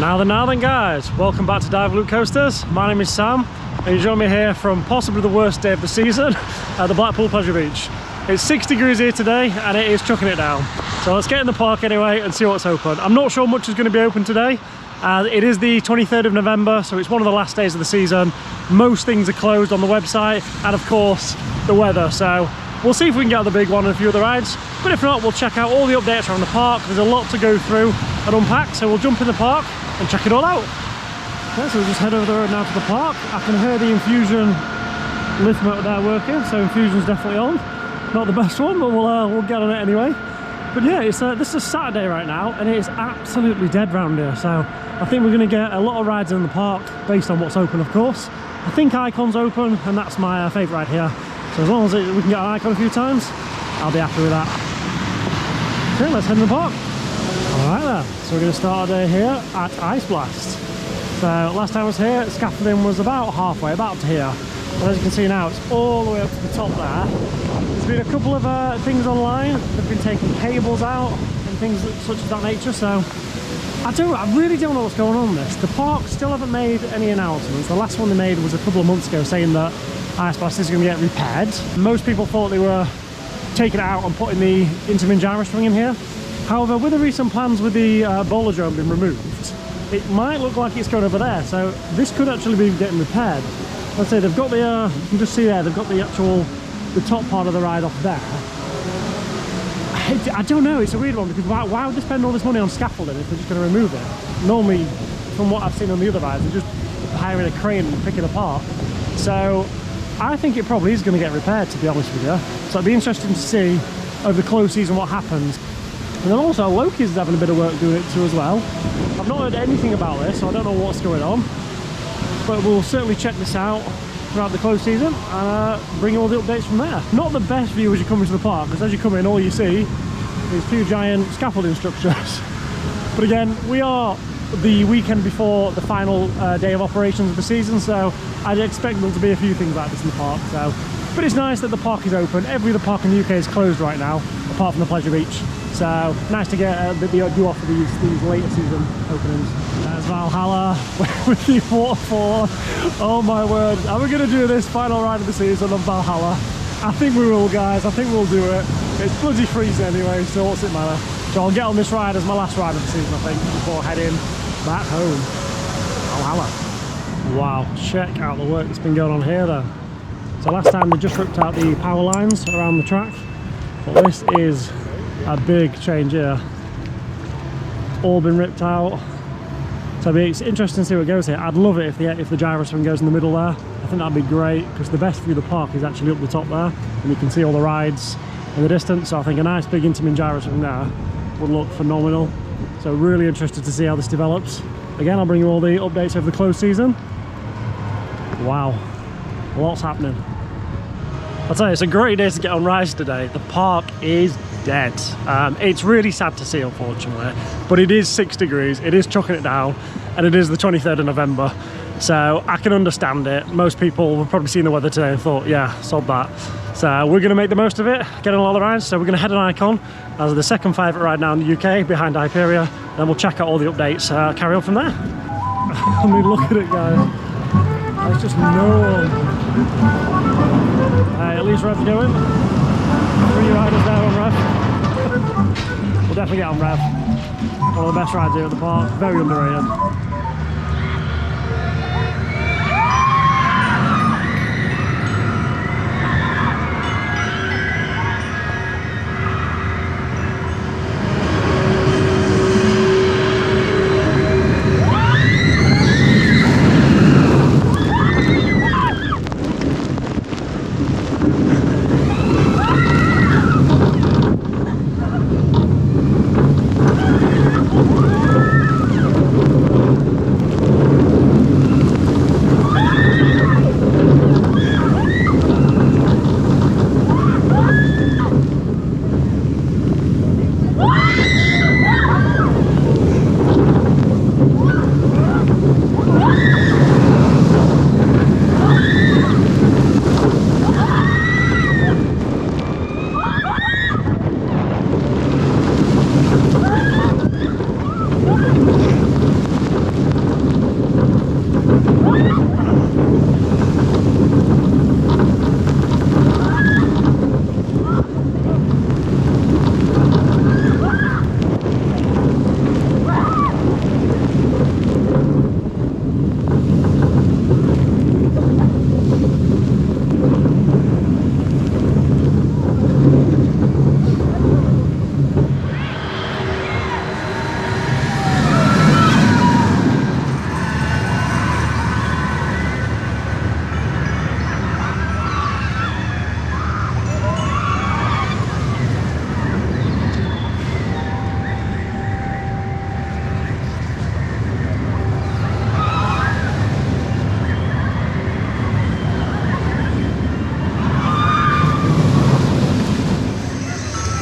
Now then guys, welcome back to Dive Loop Coasters. My name is Sam and you join me here from possibly the worst day of the season at the Blackpool Pleasure Beach. It's 6 degrees here today and it is chucking it down. So let's get in the park anyway and see what's open. I'm not sure much is going to be open today. It is the 23rd of November, so it's one of the last days of the season. Most things are closed on the website and of course the weather. So we'll see if we can get on the big one and a few other rides. But if not, we'll check out all the updates around the park. There's a lot to go through and unpack, so we'll jump in the park and check it all out. Okay, so we'll just head over the road now to the park. I can hear the infusion lift motor there working, so infusion's definitely on. Not the best one, but we'll get on it anyway. But yeah, this is Saturday right now, and it is absolutely dead round here. So I think we're going to get a lot of rides in the park based on what's open, of course. I think Icon's open, and that's my favourite ride here. So as long as we can get an Icon a few times, I'll be happy with that. Okay, let's head in the park. Alright then, so we're going to start our day here at Ice Blast. So last time I was here, scaffolding was about halfway, about to here. And as you can see now, it's all the way up to the top there. There's been a couple of things online. They've been taking cables out and things such as that nature. So I really don't know what's going on with this. The park still haven't made any announcements. The last one they made was a couple of months ago saying that Ice Blast is going to get repaired. Most people thought they were taking it out and putting the Intamin gyro swing in here. However, with the recent plans with the bowler drone being removed, it might look like it's going over there. So this could actually be getting repaired. Let's say they've got the, you can just see there, they've got the top part of the ride off there. I don't know, it's a weird one because why would they spend all this money on scaffolding if they're just going to remove it? Normally, from what I've seen on the other rides, they're just hiring a crane and picking it apart. So I think it probably is going to get repaired, to be honest with you. So it'd be interesting to see over the close season what happens. And then also Loki's having a bit of work doing it too as well. I've not heard anything about this, so I don't know what's going on. But we'll certainly check this out throughout the close season and bring all the updates from there. Not the best view as you come into the park, because as you come in, all you see is two giant scaffolding structures. But again, we are the weekend before the final day of operations of the season, so I'd expect there to be a few things like this in the park. But it's nice that the park is open. Every other park in the UK is closed right now, apart from the Pleasure Beach. So nice to get a bit due off of these later season openings. There's Valhalla with the waterfall. Oh my word, are we going to do this final ride of the season on Valhalla? I think we will, guys. I think we'll do it. It's bloody freezing anyway, so what's it matter? So I'll get on this ride as my last ride of the season, I think, before heading back home. Valhalla. Wow, check out the work that's been going on here though. So last time they just ripped out the power lines around the track, but this is a big change here. It's all been ripped out. So it's interesting to see what goes here. I'd love it if the gyro swing goes in the middle there. I think that'd be great because the best view of the park is actually up the top there, and you can see all the rides in the distance. So I think a nice big Intamin gyro swing there would look phenomenal. So really interested to see how this develops. Again, I'll bring you all the updates over the close season. Wow, lots happening. I'll tell you, it's a great day to get on rides today. The park is dead. It's really sad to see, unfortunately, but it is 6 degrees, it is chucking it down, and it is the 23rd of November, so I can understand it. Most people have probably seen the weather today and thought, yeah, sod that. So we're going to make the most of it, get on all the rides. So we're going to head on Icon as the second favourite ride now in the UK, behind Hyperia. Then we'll check out all the updates, carry on from there. I mean, look at it, guys. There's just no one. At least Rev's going. 3 riders there on Rev. We'll definitely get on Rev. One of the best rides here at the park. Very underrated.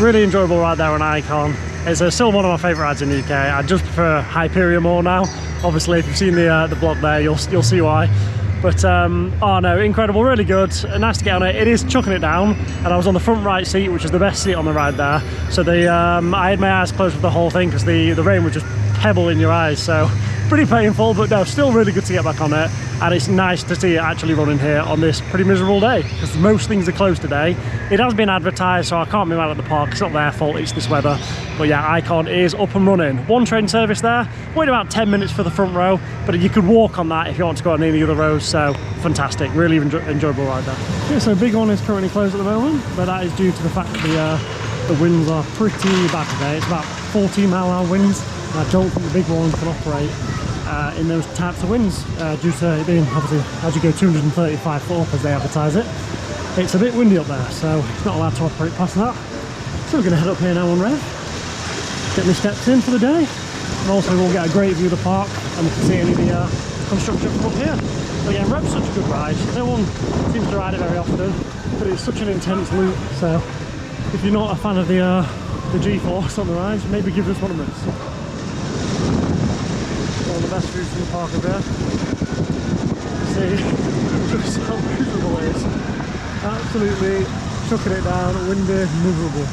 Really enjoyable ride there on Icon. It's still one of my favourite rides in the UK. I just prefer Hyperion more now. Obviously, if you've seen the vlog there, you'll see why. But oh no, incredible, really good. Nice to get on it. It is chucking it down, and I was on the front right seat, which is the best seat on the ride there. So I had my eyes closed for the whole thing because the rain was just pebble in your eyes. So pretty painful, but no, still really good to get back on it. And it's nice to see it actually running here on this pretty miserable day, because most things are closed today. It has been advertised, so I can't be mad at the park. It's not their fault, it's this weather. But yeah, Icon is up and running. One train service there, wait about 10 minutes for the front row, but you could walk on that if you want to go on any other rows, so fantastic, really enjoyable ride there. Yeah, so Big One is currently closed at the moment, but that is due to the fact that the winds are pretty bad today. It's about 14-mile-an-hour winds, and I don't think the Big One can operate in those types of winds due to it being, obviously, as you go 235 foot up as they advertise it, it's a bit windy up there, so it's not allowed to operate past that. So we're going to head up here now on Rev, get my steps in for the day, and also we'll get a great view of the park and we can see any of the construction from up here. But yeah, Rev's such a good ride. No one seems to ride it very often, but it's such an intense loop, so if you're not a fan of the G-force on the rides, maybe give this one a miss. One of the best views from the park over here. See just how miserable it is. Absolutely chucking it down, windy, miserable.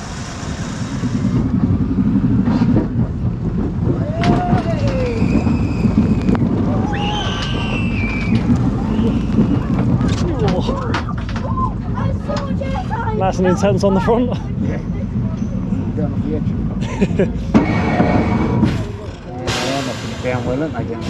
Nice and intense on the front. Yeah. Down off the edge. Down well, aren't they? Down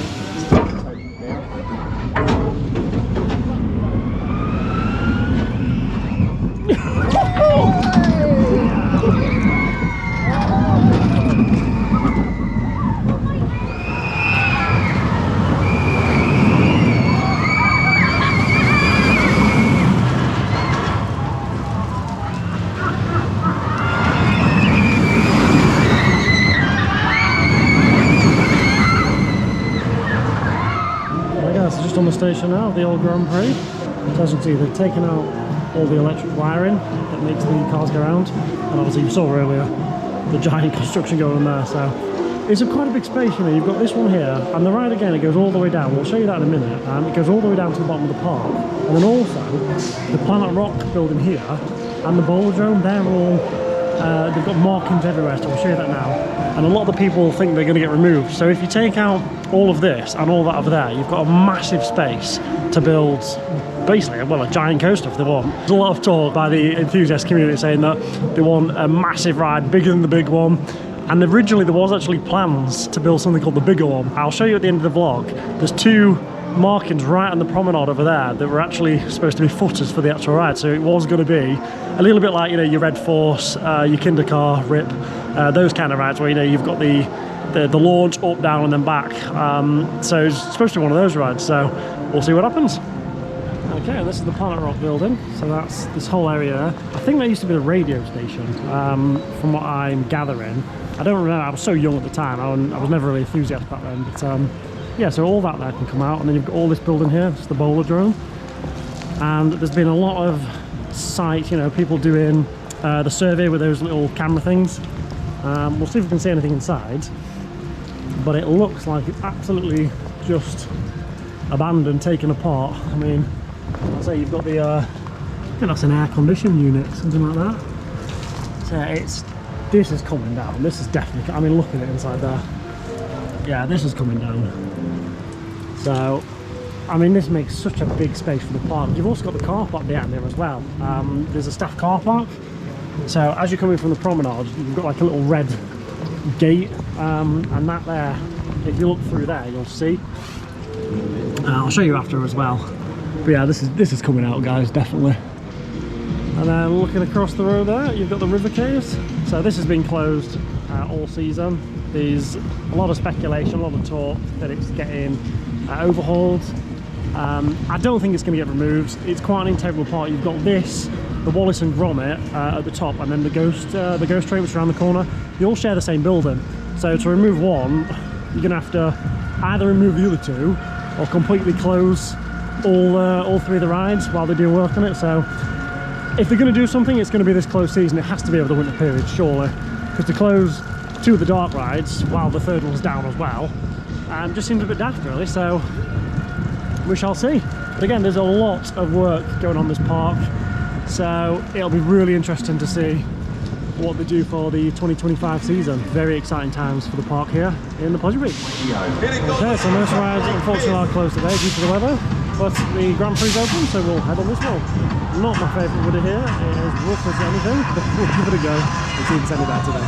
on the station now, the old Grand Prix. So as you can see, they've taken out all the electric wiring that makes the cars go around, and obviously you saw earlier the giant construction going on there, so it's quite a big space. You know, you've got this one here, and the ride again, it goes all the way down. We'll show you that in a minute. It goes all the way down to the bottom of the park, and then also the Planet Rock building here and the Bowlerdrome, they're all they've got markings everywhere, so we'll show you that now. And a lot of the people think they're going to get removed. So if you take out all of this and all that over there, you've got a massive space to build basically, well, a giant coaster if they want. There's a lot of talk by the enthusiast community saying that they want a massive ride, bigger than the big one. And originally there was actually plans to build something called the bigger one. I'll show you at the end of the vlog. There's two markings right on the promenade over there that were actually supposed to be footers for the actual ride, so it was going to be a little bit like, you know, your Red Force, your Kinder Car, RIP, those kind of rides where, you know, you've got the launch up, down and then back. So it's supposed to be one of those rides, so we'll see what happens. Okay, and this is the Planet Rock building, so that's this whole area there. I think that used to be the radio station, from what I'm gathering. I don't remember, I was so young at the time, I was never really enthusiastic back then, but yeah, so all that there can come out, and then you've got all this building here, this is the Bowlerdrome. And there's been a lot of sites, you know, people doing the survey with those little camera things. We'll see if we can see anything inside, but it looks like it's absolutely just abandoned, taken apart. I mean, I'll say you've got the, I think that's an air conditioning unit, something like that. So this is coming down, this is definitely, I mean, look at it inside there. Yeah, this is coming down. So, I mean, this makes such a big space for the park. You've also got the car park behind there as well. There's a staff car park. So as you're coming from the promenade, you've got like a little red gate, and that there, if you look through there, you'll see. I'll show you after as well. But yeah, this is coming out, guys, definitely. And then looking across the road there, you've got the river caves. So this has been closed all season. There's a lot of speculation, a lot of talk that it's getting overhauled. I don't think it's going to get removed. It's quite an integral part. You've got this, the Wallace and Gromit at the top, and then the ghost train, which is around the corner. They all share the same building. So to remove one, you're going to have to either remove the other two or completely close all three of the rides while they do work on it. So if they're going to do something, it's going to be this close season. It has to be over the winter period, surely, because to close two of the dark rides while the third one's down as well just seems a bit daft, really. So we shall see. But again, there's a lot of work going on this park, so it'll be really interesting to see what they do for the 2025 season. Very exciting times for the park here in the Pleasure Beach. Okay, so most rides unfortunately are closed today due to the weather, but the Grand Prix is open, so we'll head on this one. Not my favourite woody here, it is rough as anything, but we'll give it a go and see if it's any better today.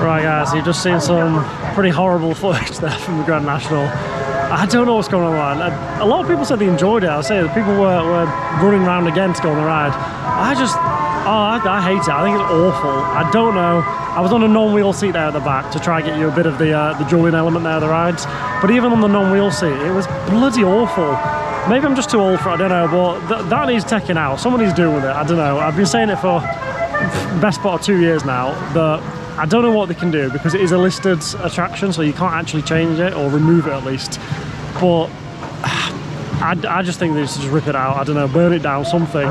Right guys, you've just seen some pretty horrible footage there from the Grand National. I don't know what's going on there. A lot of people said they enjoyed it. I say that people were running around again to go on the ride. I hate it. I think it's awful. I don't know. I was on a non-wheel seat there at the back to try and get you a bit of the joy element there of the rides. But even on the non-wheel seat, it was bloody awful. Maybe I'm just too old for it, I don't know, but that needs taking out. Someone needs doing with it, I don't know. I've been saying it for the best part of 2 years now, that I don't know what they can do, because it is a listed attraction, so you can't actually change it or remove it at least. But I just think they should just rip it out. I don't know, burn it down, something.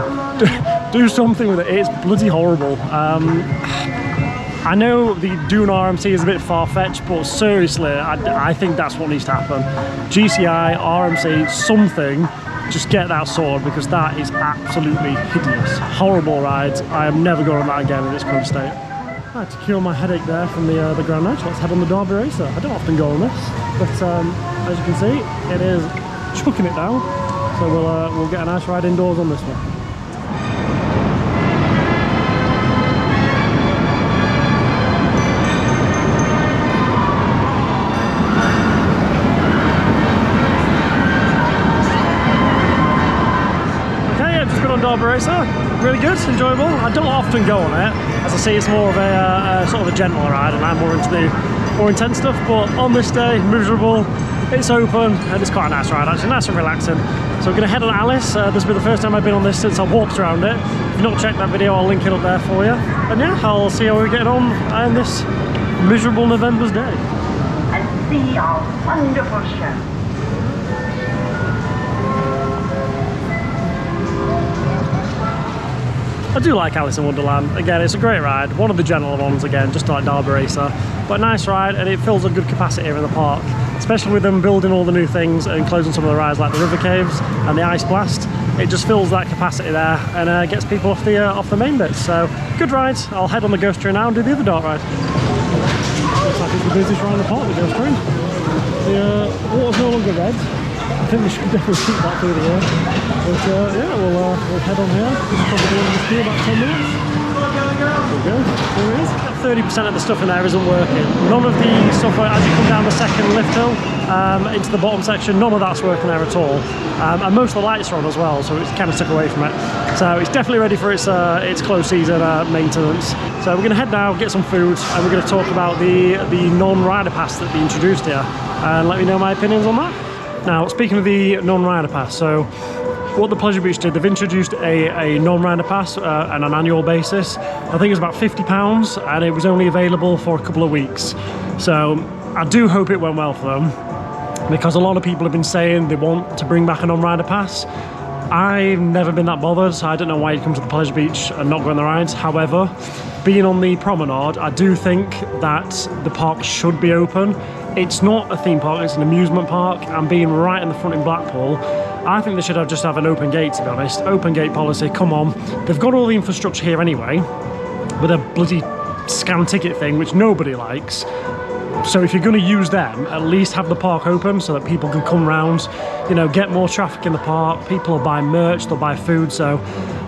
Do something with it. It's bloody horrible. I know the Dune RMC is a bit far-fetched, but seriously, I think that's what needs to happen. GCI, RMC, something. Just get that sorted, because that is absolutely hideous. Horrible rides. I am never going on that again in its current state. Right, to cure my headache there from the Grand National, let's head on the Derby Racer. I don't often go on this, but as you can see, it is chucking it down. So we'll get a nice ride indoors on this one. Derby Racer, really good, enjoyable. I don't often go on it, as I see it's more of a sort of a gentle ride, and I'm more into the more intense stuff. But on this day, miserable. It's open and it's quite a nice ride, actually, nice and relaxing. So we're going to head on Alice. This will be the first time I've been on this since I walked around it. If you've not checked that video, I'll link it up there for you. And yeah, I'll see how we're getting on this miserable November's day. And see our wonderful show. I do like Alice in Wonderland. Again, it's a great ride. One of the gentler ones, again, just like Derby Racer. But a nice ride, and it fills a good capacity here in the park. Especially with them building all the new things and closing some of the rides like the River Caves and the Ice Blast. It just fills that capacity there and gets people off the main bits. So, good ride. I'll head on the Ghost Train now and do the other dark ride. Looks like it's the busiest ride in the park, the Ghost Train. The water's no longer red. I think we should definitely keep that through the year. But yeah, we'll head on here. This is probably in the queue about 10 minutes. There we go, there it is. 30% of the stuff in there isn't working. None of the stuff, as you come down the second lift hill into the bottom section, none of that's working there at all. And most of the lights are on as well, so it's kind of took away from it. So it's definitely ready for its close season maintenance. So we're going to head now, get some food, and we're going to talk about the non-rider pass that they introduced here. And let me know my opinions on that. Now, speaking of the non-rider pass, so what the Pleasure Beach did, they've introduced a non-rider pass on an annual basis. I think it was about £50, and it was only available for a couple of weeks. So I do hope it went well for them, because a lot of people have been saying they want to bring back a non-rider pass. I've never been that bothered, so I don't know why you'd come to the Pleasure Beach and not go on the rides. However, being on the promenade, I do think that the park should be open. It's not a theme park, it's an amusement park, and being right in the front in Blackpool, I think they should just have an open gate, to be honest. Open gate policy, come on. They've got all the infrastructure here anyway, with a bloody scan ticket thing, which nobody likes. So if you're going to use them, at least have the park open so that people can come round, you know, get more traffic in the park. People will buy merch, they'll buy food, so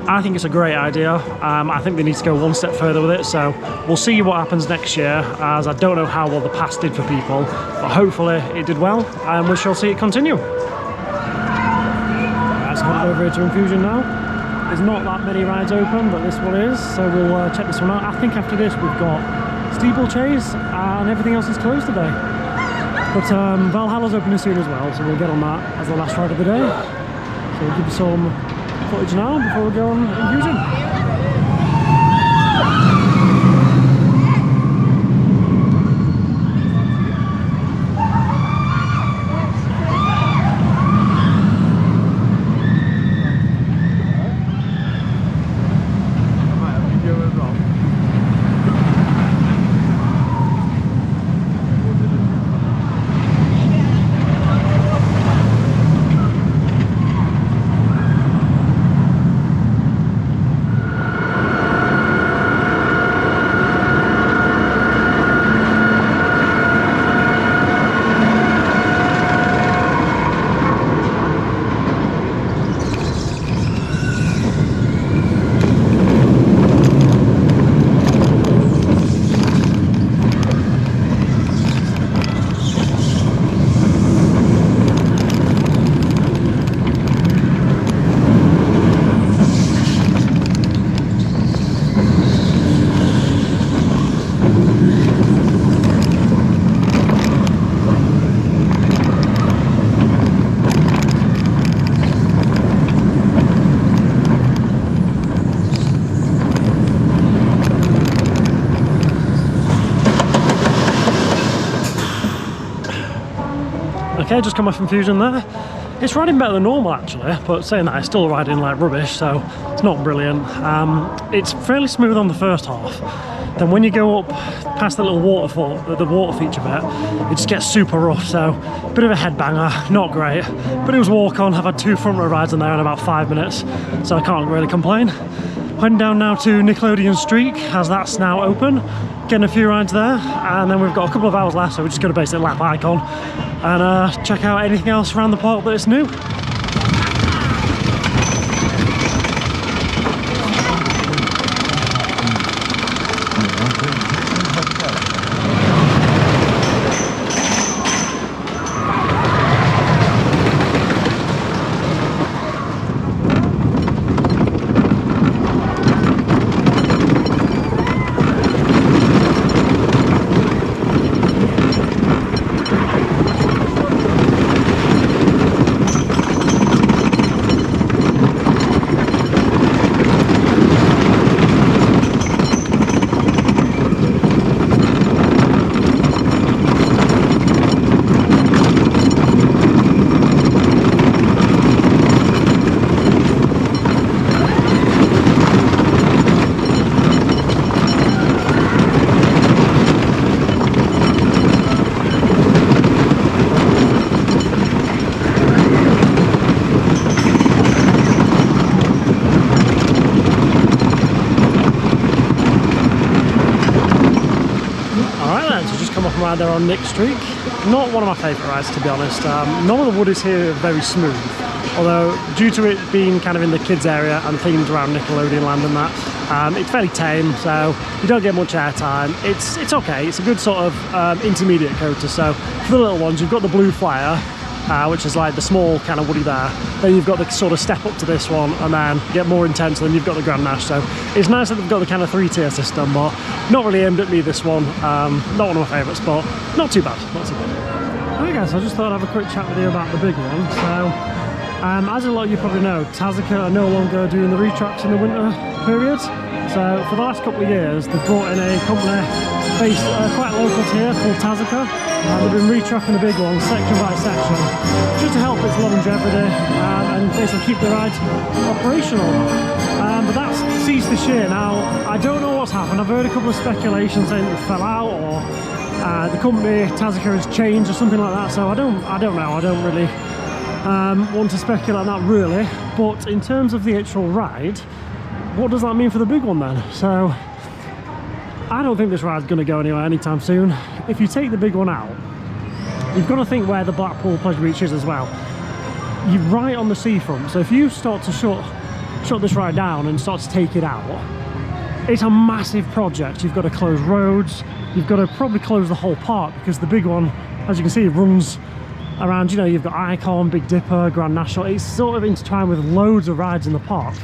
I think it's a great idea. I think they need to go one step further with it, so we'll see what happens next year, as I don't know how well the pass did for people, but hopefully it did well, and we shall see it continue. Let's head over here to Infusion now. There's not that many rides open, but this one is, so we'll check this one out. I think after this we've got Steeplechase, and everything else is closed today. But Valhalla's opening soon as well, so we'll get on that as the last ride of the day. So we'll give you some footage now before we go on Infusion. okay, just come off Infusion there. It's riding better than normal actually, but saying that, it's still riding like rubbish, so it's not brilliant. It's fairly smooth on the first half. Then when you go up past the little waterfall, the water feature bit, it just gets super rough, so a bit of a headbanger, not great. But it was walk on. I've had 2 front row rides on there in about 5 minutes, so I can't really complain. Heading down now to Nickelodeon Streak, as that's now open. Getting a few rides there, and then we've got a couple of hours left, so we're just going to basically lap Icon and check out anything else around the park that is new. Ride there on Nick Streak. Not one of my favourite rides, to be honest. None of the woodies here are very smooth, although due to it being kind of in the kids area and themed around Nickelodeon Land and that, it's fairly tame, so you don't get much airtime. It's okay. It's a good sort of intermediate coaster. So for the little ones, you've got the Blue Flyer, which is like the small kind of woody there. Then you've got the sort of step up to this one, and then get more intense, and then you've got the Grand Nash. So it's nice that they've got the kind of 3-tier system, but not really aimed at me, this one. Not one of my favourites, but not too bad, not too bad. Okay guys, so I just thought I'd have a quick chat with you about the big one. So as a lot of you probably know, Tazuka are no longer doing the retracts in the winter period. So for the last couple of years, they've brought in a company based quite local to here called Tazuka. They've been retracking the big one section by section just to help its longevity and basically keep the ride operational. But that's ceased this year. Now, I don't know what's happened. I've heard a couple of speculations saying it fell out, or the company Tazuka has changed or something like that. So I don't know. I don't really want to speculate on that really. But in terms of the actual ride, what does that mean for the big one then? So I don't think this ride's going to go anywhere anytime soon. If you take the big one out, you've got to think where the Blackpool Pleasure Beach is as well. You're right on the seafront, so if you start to shut this ride down and start to take it out, it's a massive project. You've got to close roads, you've got to probably close the whole park, because the big one, as you can see, runs around, you know, you've got Icon, Big Dipper, Grand National. It's sort of intertwined with loads of rides in the park.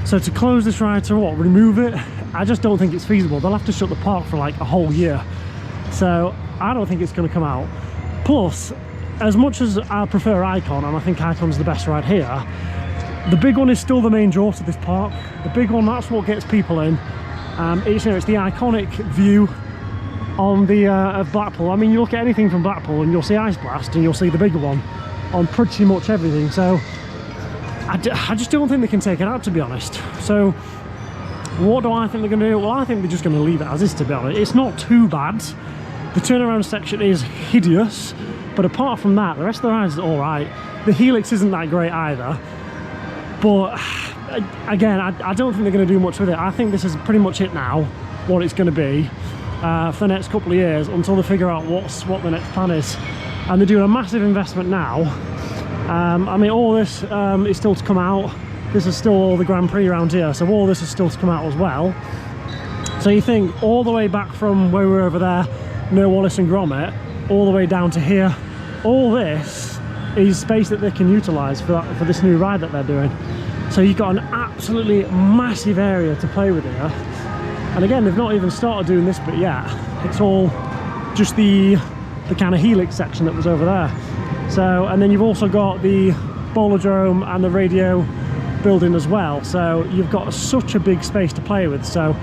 So to close this ride, to what, remove it, I just don't think it's feasible. They'll have to shut the park for like a whole year. So I don't think it's going to come out. Plus, as much as I prefer Icon, and I think Icon's the best ride here, the big one is still the main draw to this park. The big one, that's what gets people in. It's, you know, it's the iconic view on the of Blackpool. I mean, you look at anything from Blackpool and you'll see Ice Blast and you'll see the bigger one on pretty much everything. So I just don't think they can take it out, to be honest. So what do I think they're going to do? Well, I think they're just going to leave it as is, to be honest. It's not too bad. The turnaround section is hideous, but apart from that, the rest of the ride is all right. The Helix isn't that great either. But again, I don't think they're going to do much with it. I think this is pretty much it now, what it's going to be for the next couple of years, until they figure out what the next plan is. And they're doing a massive investment now. I mean, all this is still to come out. This is still all the Grand Prix around here, so all this is still to come out as well. So you think all the way back from where we were over there, near Wallace and Gromit, all the way down to here, all this is space that they can utilise for this new ride that they're doing. So you've got an absolutely massive area to play with here. And again, they've not even started doing this bit yet. It's all just the kind of Helix section that was over there. So, and then you've also got the Bolodrome and the radio building as well. So you've got such a big space to play with. So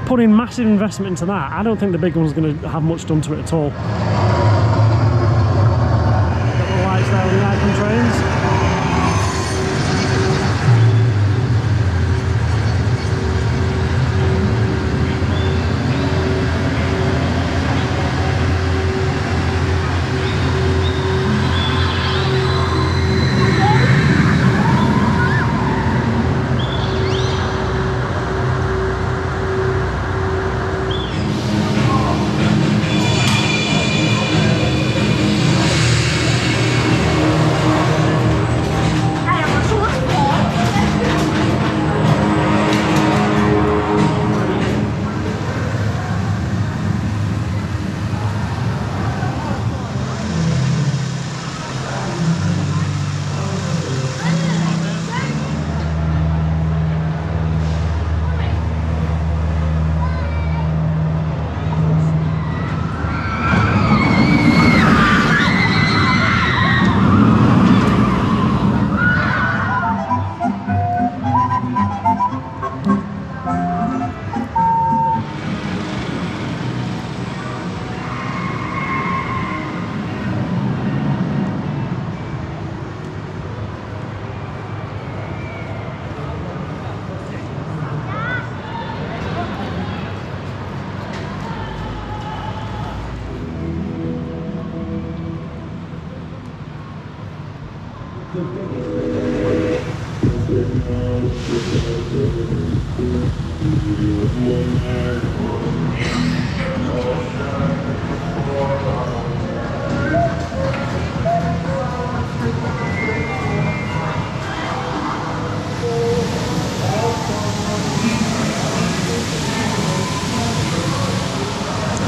putting massive investment into that, I don't think the big one's going to have much done to it at all.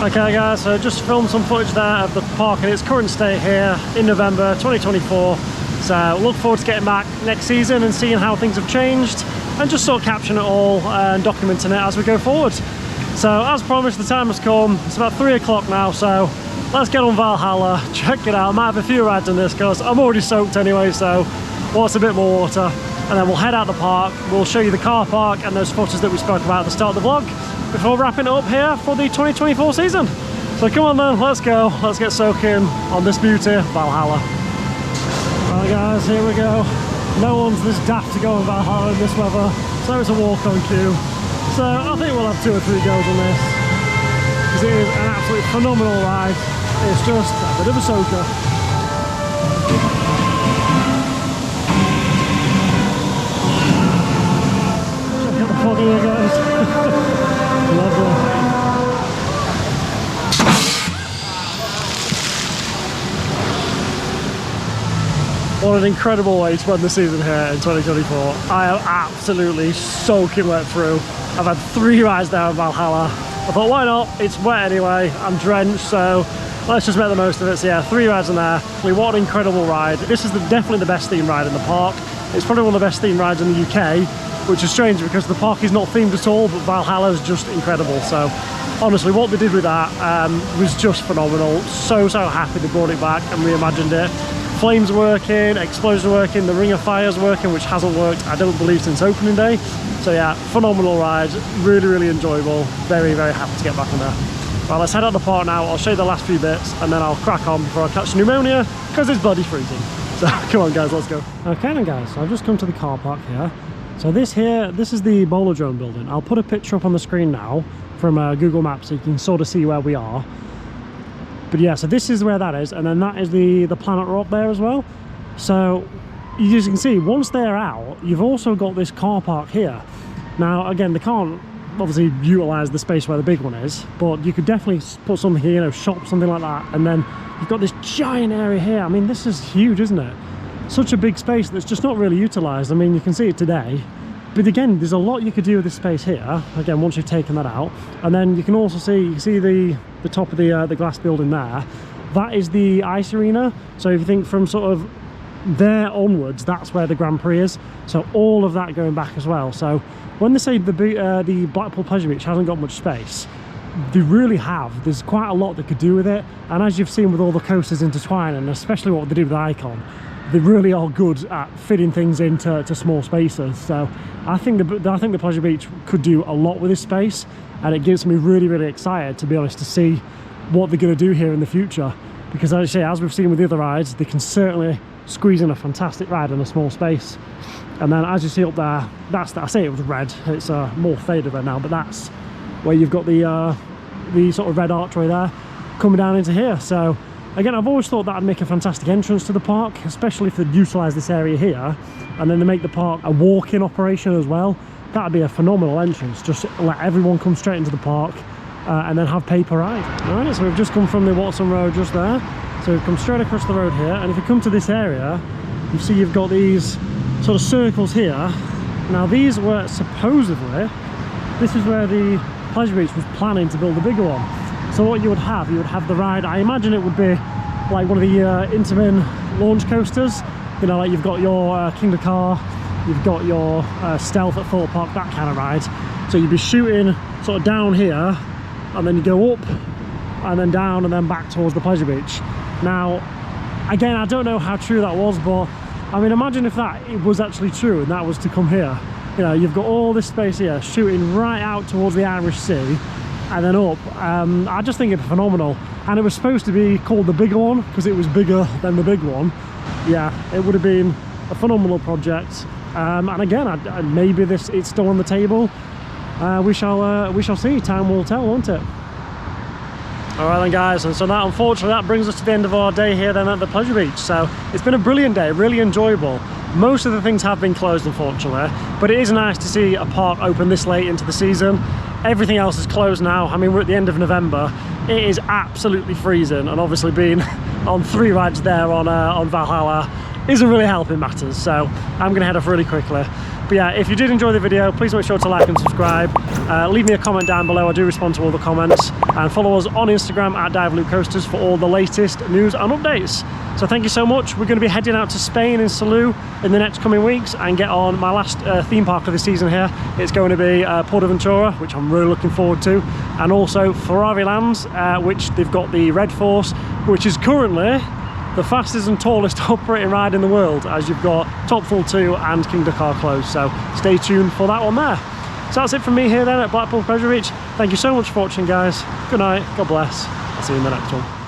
Okay guys, so just filmed some footage there of the park in its current state here in November 2024. So look forward to getting back next season and seeing how things have changed and just sort of capturing it all and documenting it as we go forward. So as promised, the time has come. It's about 3 o'clock now, so let's get on Valhalla, check it out. I might have a few rides in this because I'm already soaked anyway, so wants a bit more water. And then we'll head out the park, we'll show you the car park and those footage that we spoke about at the start of the vlog before wrapping it up here for the 2024 season. So come on then, let's go. Let's get soaking on this beauty, Valhalla. Right guys, here we go. No one's this daft to go on Valhalla in this weather, so it's a walk-on queue. So I think we'll have 2 or 3 goes on this, because it is an absolutely phenomenal ride. It's just a bit of a soaker. Check out the fog here guys. Lovely. What an incredible way to end the season here in 2024. I am absolutely soaking wet through. I've had 3 rides down in Valhalla. I thought, why not? It's wet anyway. I'm drenched, so let's just make the most of it. So yeah, 3 rides in there. What an incredible ride. This is definitely the best themed ride in the park. It's probably one of the best themed rides in the UK, which is strange because the park is not themed at all, but Valhalla is just incredible. So honestly, what they did with that was just phenomenal. So happy they brought it back and reimagined it. Flames working, explosions working, the ring of fire's working, which hasn't worked, I don't believe, since opening day. So yeah, phenomenal ride, really enjoyable. Very happy to get back on there. Well, let's head out the park now. I'll show you the last few bits and then I'll crack on before I catch pneumonia because it's bloody freezing. So come on guys, let's go. Okay then guys, so I've just come to the car park here. So this is the bowler drone building. I'll put a picture up on the screen now from Google Maps so you can sort of see where we are. But yeah, so this is where that is, and then that is the Planet Rock there as well. So as you can see, once they're out, you've also got this car park here. Now again, they can't obviously utilize the space where the big one is, but you could definitely put something here, you know, shop, something like that. And then you've got this giant area here. I mean, this is huge, isn't it? Such a big space that's just not really utilized. I mean, you can see it today. But again, there's a lot you could do with this space here, again, once you've taken that out. And then you can also see, the top of the glass building there. That is the ice arena. So if you think from sort of there onwards, that's where the Grand Prix is. So all of that going back as well. So when they say the Blackpool Pleasure Beach hasn't got much space, they really have. There's quite a lot they could do with it. And as you've seen with all the coasters intertwining, and especially what they did with Icon, they really are good at fitting things into small spaces. So I think the Pleasure Beach could do a lot with this space, and it gets me really excited, to be honest, to see what they're going to do here in the future. Because as I say, as we've seen with the other rides, they can certainly squeeze in a fantastic ride in a small space. And then as you see up there, I say it was red, it's more faded red now, but that's where you've got the sort of red archway there coming down into here. So again, I've always thought that would make a fantastic entrance to the park, especially if they utilise this area here, and then they make the park a walk-in operation as well. That would be a phenomenal entrance. Just let everyone come straight into the park and then have pay per ride. All right, so we've just come from the Watson Road just there. So we've come straight across the road here, and if you come to this area, you see you've got these sort of circles here. Now these were supposedly, this is where the Pleasure Beach was planning to build a bigger one. So what you would have the ride, I imagine it would be like one of the Intamin launch coasters. You know, like you've got your King of Car, you've got your Stealth at Thorpe Park, that kind of ride. So you'd be shooting sort of down here, and then you go up, and then down, and then back towards the Pleasure Beach. Now, again, I don't know how true that was, but I mean, imagine if it was actually true, and that was to come here. You know, you've got all this space here, shooting right out towards the Irish Sea, and then up. I just think it's phenomenal. And it was supposed to be called the bigger one because it was bigger than the big one. Yeah, it would have been a phenomenal project. And again, maybe it's still on the table. We shall see. Time will tell, won't it? All right then guys, and so that, unfortunately, that brings us to the end of our day here then at the Pleasure Beach. So it's been a brilliant day, really enjoyable. Most of the things have been closed, unfortunately, but it is nice to see a park open this late into the season. Everything else is closed now. I mean, we're at the end of November. It is absolutely freezing, and obviously being on 3 rides there on Valhalla isn't really helping matters. So I'm gonna head off really quickly. But yeah, if you did enjoy the video, please make sure to like and subscribe. leave me a comment down below. I do respond to all the comments, and follow us on Instagram at Dive Coasters for all the latest news and updates. So thank you so much. We're going to be heading out to Spain in Salou in the next coming weeks and get on my last theme park of the season here. It's going to be Portaventura, which I'm really looking forward to, and also Ferrari Lands, which they've got the Red Force, which is currently the fastest and tallest operating ride in the world, as you've got Top Thrill 2 and King Dakar closed. So stay tuned for that one there. So that's it from me here then at Blackpool Pleasure Beach. Thank you so much for watching, guys. Good night, God bless. I'll see you in the next one.